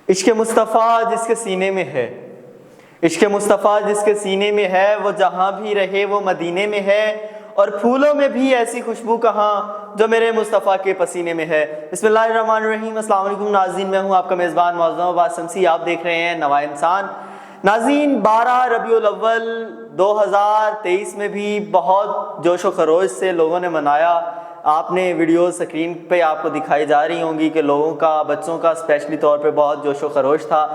عشق مصطفیٰ جس کے سینے میں ہے، عشق مصطفیٰ جس کے سینے میں ہے، وہ جہاں بھی رہے وہ مدینے میں ہے، اور پھولوں میں بھی ایسی خوشبو کہاں جو میرے مصطفیٰ کے پسینے میں ہے۔ بسم اللہ الرحمن الرحیم۔ السلام علیکم ناظرین، میں ہوں آپ کا میزبان معظم عباس شمسی، آپ دیکھ رہے ہیں نوائے انسان۔ ناظرین، 12 ربیع الاول 2023 میں بھی بہت جوش و خروش سے لوگوں نے منایا۔ آپ نے ویڈیو سکرین پہ آپ کو دکھائی جا رہی ہوں گی کہ لوگوں کا، بچوں کا اسپیشلی طور پہ بہت جوش و خروش تھا۔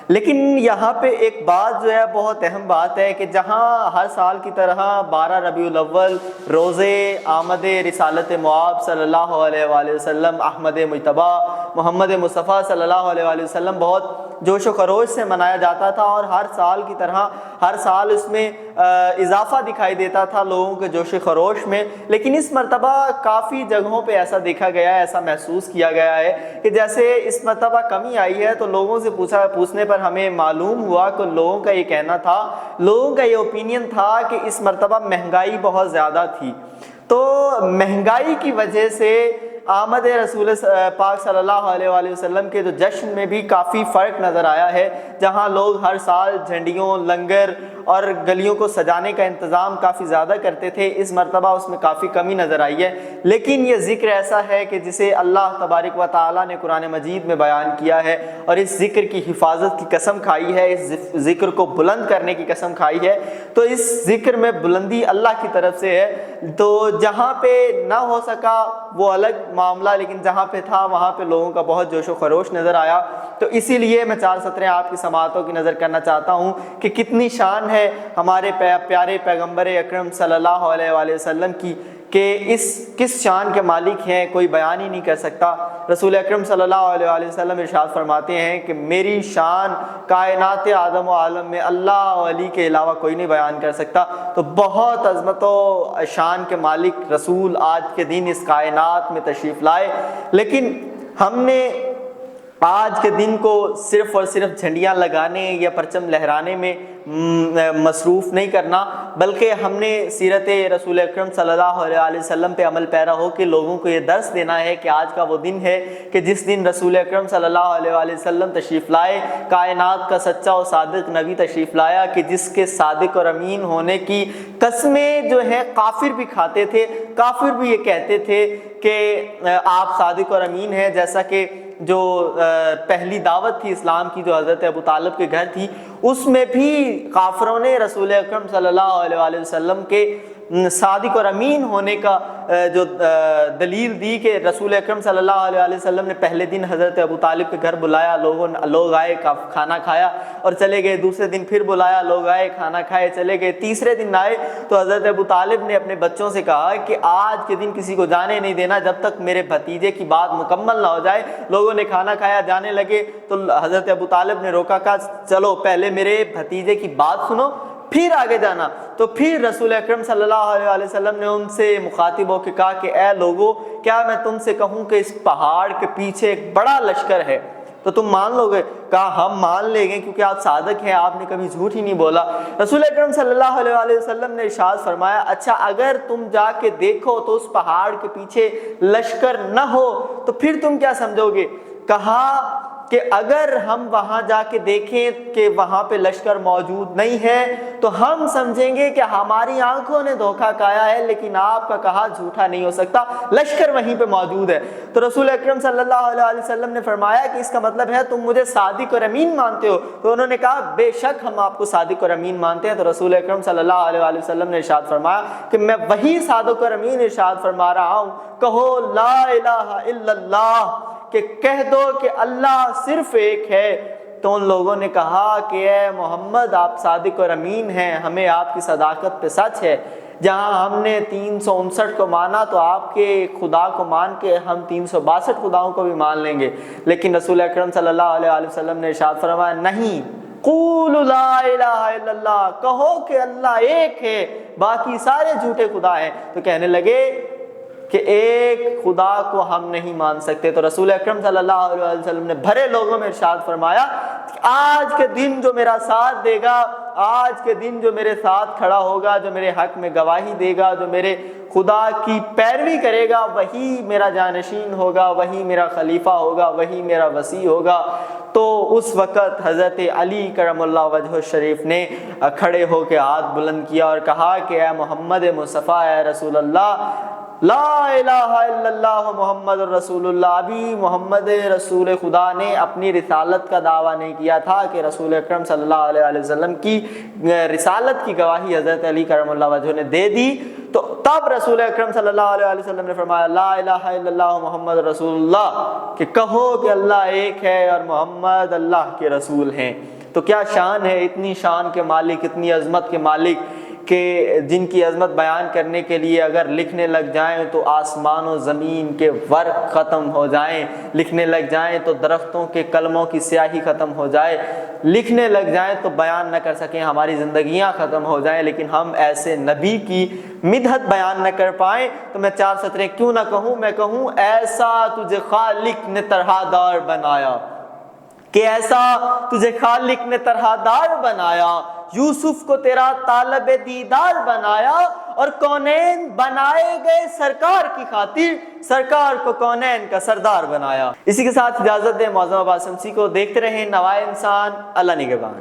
لیکن یہاں پہ ایک بات جو ہے بہت اہم بات ہے کہ جہاں ہر سال کی طرح 12 ربیع الاول روزے آمد رسالت مآب صلی اللہ علیہ وآلہ وسلم، احمد مجتبی محمد مصطفیٰ صلی اللہ علیہ وآلہ وسلم بہت جوش و خروش سے منایا جاتا تھا، اور ہر سال کی طرح ہر سال اس میں اضافہ دکھائی دیتا تھا لوگوں کے جوش و خروش میں۔ لیکن اس مرتبہ کافی جگہوں پہ ایسا دیکھا گیا ہے، ایسا محسوس کیا گیا ہے کہ جیسے اس مرتبہ کمی آئی ہے۔ تو لوگوں سے پوچھنے پر ہمیں معلوم ہوا کہ لوگوں کا یہ کہنا تھا، لوگوں کا یہ اوپینین تھا کہ اس مرتبہ مہنگائی بہت زیادہ تھی، تو مہنگائی کی وجہ سے آمد رسول پاک صلی اللہ علیہ وآلہ وسلم کے جو جشن میں بھی کافی فرق نظر آیا ہے۔ جہاں لوگ ہر سال جھنڈیوں، لنگر اور گلیوں کو سجانے کا انتظام کافی زیادہ کرتے تھے، اس مرتبہ اس میں کافی کمی نظر آئی ہے۔ لیکن یہ ذکر ایسا ہے کہ جسے اللہ تبارک و تعالیٰ نے قرآن مجید میں بیان کیا ہے، اور اس ذکر کی حفاظت کی قسم کھائی ہے، اس ذکر کو بلند کرنے کی قسم کھائی ہے۔ تو اس ذکر میں بلندی اللہ کی طرف سے ہے۔ تو جہاں پہ نہ ہو سکا وہ الگ معاملہ، لیکن جہاں پہ تھا وہاں پہ لوگوں کا بہت جوش و خروش نظر آیا۔ تو اسی لیے میں 4 سطریں آپ کی سماعتوں کی نظر کرنا چاہتا ہوں کہ کتنی شان ہے ہمارے پیارے پیغمبر اکرم صلی اللہ علیہ وآلہ وسلم کی، کہ کس شان کے مالک ہیں کوئی بیان ہی نہیں کر سکتا۔ رسول اکرم صلی اللہ علیہ وآلہ وسلم ارشاد فرماتے ہیں کہ میری شان کائنات آدم و عالم میں اللہ و علی کے علاوہ کوئی نہیں بیان کر سکتا۔ تو بہت عظمت و شان کے مالک رسول آج کے دن اس کائنات میں تشریف لائے، لیکن ہم نے آج کے دن کو صرف اور صرف جھنڈیاں لگانے یا پرچم لہرانے میں مصروف نہیں کرنا، بلکہ ہم نے سیرت رسول اکرم صلی اللہ علیہ وسلم پہ عمل پیرا ہو کے لوگوں کو یہ درس دینا ہے کہ آج کا وہ دن ہے کہ جس دن رسول اکرم صلی اللہ علیہ وسلم تشریف لائے، کائنات کا سچا و صادق نبی تشریف لایا، کہ جس کے صادق اور امین ہونے کی قسمیں جو ہیں کافر بھی کھاتے تھے، کافر بھی یہ کہتے تھے کہ آپ صادق اور امین ہیں۔ جیسا کہ جو پہلی دعوت تھی اسلام کی، جو حضرت ابو طالب کے گھر تھی، اس میں بھی کافروں نے رسول اکرم صلی اللہ علیہ وآلہ وسلم کے صادق اور امین ہونے کا جو دلیل دی کہ رسول اکرم صلی اللہ علیہ وآلہ وسلم نے پہلے دن حضرت ابو طالب کے گھر بلایا، لوگ آئے، کھانا کھایا اور چلے گئے۔ دوسرے دن پھر بلایا، لوگ آئے، کھانا کھائے، چلے گئے۔ تیسرے دن آئے تو حضرت ابو طالب نے اپنے بچوں سے کہا کہ آج کے دن کسی کو جانے نہیں دینا جب تک میرے بھتیجے کی بات مکمل نہ ہو جائے۔ لوگوں نے کھانا کھایا، جانے لگے تو حضرت ابو طالب نے روکا، کہا چلو پہلے میرے بھتیجے کی بات سنو پھر آگے جانا۔ تو پھر رسول اکرم صلی اللہ علیہ وسلم نے ان سے مخاطب ہو کے کہا کہ اے لوگو، کیا میں تم سے کہوں کہ اس پہاڑ کے پیچھے ایک بڑا لشکر ہے تو تم مان لو گے؟ کہا ہم مان لیں گے، کیونکہ آپ صادق ہیں، آپ نے کبھی جھوٹ ہی نہیں بولا۔ رسول اکرم صلی اللہ علیہ وسلم نے ارشاد فرمایا، اچھا اگر تم جا کے دیکھو تو اس پہاڑ کے پیچھے لشکر نہ ہو تو پھر تم کیا سمجھو گے؟ کہا کہ اگر ہم وہاں جا کے دیکھیں کہ وہاں پہ لشکر موجود نہیں ہے تو ہم سمجھیں گے کہ ہماری آنکھوں نے دھوکہ کھایا ہے، لیکن آپ کا کہا جھوٹا نہیں ہو سکتا، لشکر وہیں پہ موجود ہے۔ تو رسول اکرم صلی اللہ علیہ وسلم نے فرمایا کہ اس کا مطلب ہے تم مجھے صادق اور امین مانتے ہو؟ تو انہوں نے کہا بے شک ہم آپ کو صادق اور امین مانتے ہیں۔ تو رسول اکرم صلی اللہ علیہ وسلم نے ارشاد فرمایا کہ میں وہی صادق اور امین ارشاد فرما رہا ہوں، کہو لا الہ الا اللہ، کہ کہہ دو کہ اللہ صرف ایک ہے۔ تو ان لوگوں نے کہا کہ اے محمد آپ صادق اور امین ہیں، ہمیں آپ کی صداقت پہ سچ ہے۔ جہاں ہم نے 359 کو مانا تو آپ کے خدا کو مان کے ہم 362 خداؤں کو بھی مان لیں گے۔ لیکن رسول اکرم صلی اللہ علیہ وسلم نے ارشاد فرمایا نہیں، قولوا لا الہ الا اللہ، کہو کہ اللہ ایک ہے، باقی سارے جھوٹے خدا ہیں۔ تو کہنے لگے کہ ایک خدا کو ہم نہیں مان سکتے۔ تو رسول اکرم صلی اللہ علیہ وسلم نے بھرے لوگوں میں ارشاد فرمایا کہ آج کے دن جو میرا ساتھ دے گا آج کے دن جو میرے ساتھ کھڑا ہوگا، جو میرے حق میں گواہی دے گا، جو میرے خدا کی پیروی کرے گا، وہی میرا جانشین ہوگا، وہی میرا خلیفہ ہوگا، وہی میرا وصی ہوگا۔ تو اس وقت حضرت علی کرم اللہ وجہ الشریف نے کھڑے ہو کے ہاتھ بلند کیا اور کہا کہ اے محمد مصطفیٰ، اے رسول اللہ، لا الہ الا اللہ محمد رسول اللہ۔ ابھی محمد رسول خدا نے اپنی رسالت کا دعویٰ نہیں کیا تھا کہ رسول اکرم صلی اللہ علیہ وسلم کی رسالت کی گواہی حضرت علی کرم اللہ وجہ نے دے دی، تو تب رسول اکرم صلی اللہ علیہ وسلم نے فرمایا لا الہ الا اللہ محمد رسول اللہ، کہ کہو کہ اللہ ایک ہے اور محمد اللہ کے رسول ہیں۔ تو کیا شان ہے، اتنی شان کے مالک، اتنی عظمت کے مالک، کہ جن کی عظمت بیان کرنے کے لیے اگر لکھنے لگ جائیں تو آسمان و زمین کے ورق ختم ہو جائیں، لکھنے لگ جائیں تو درختوں کے کلموں کی سیاہی ختم ہو جائے، لکھنے لگ جائیں تو بیان نہ کر سکیں، ہماری زندگیاں ختم ہو جائیں، لیکن ہم ایسے نبی کی مدحت بیان نہ کر پائیں، تو میں 4 سطریں کیوں نہ کہوں، میں کہوں ایسا تجھے خالق نے طرح دار بنایا، کہ ایسا تجھے خالق نے طرح دار بنایا، یوسف کو تیرا طالب دیدار بنایا، اور کونین بنائے گئے سرکار کی خاطر، سرکار کو کونین کا سردار بنایا۔ اسی کے ساتھ اجازت دیں معظم عباس شمسی کو، دیکھتے رہیں نوائے انسان، اللہ نگہبان۔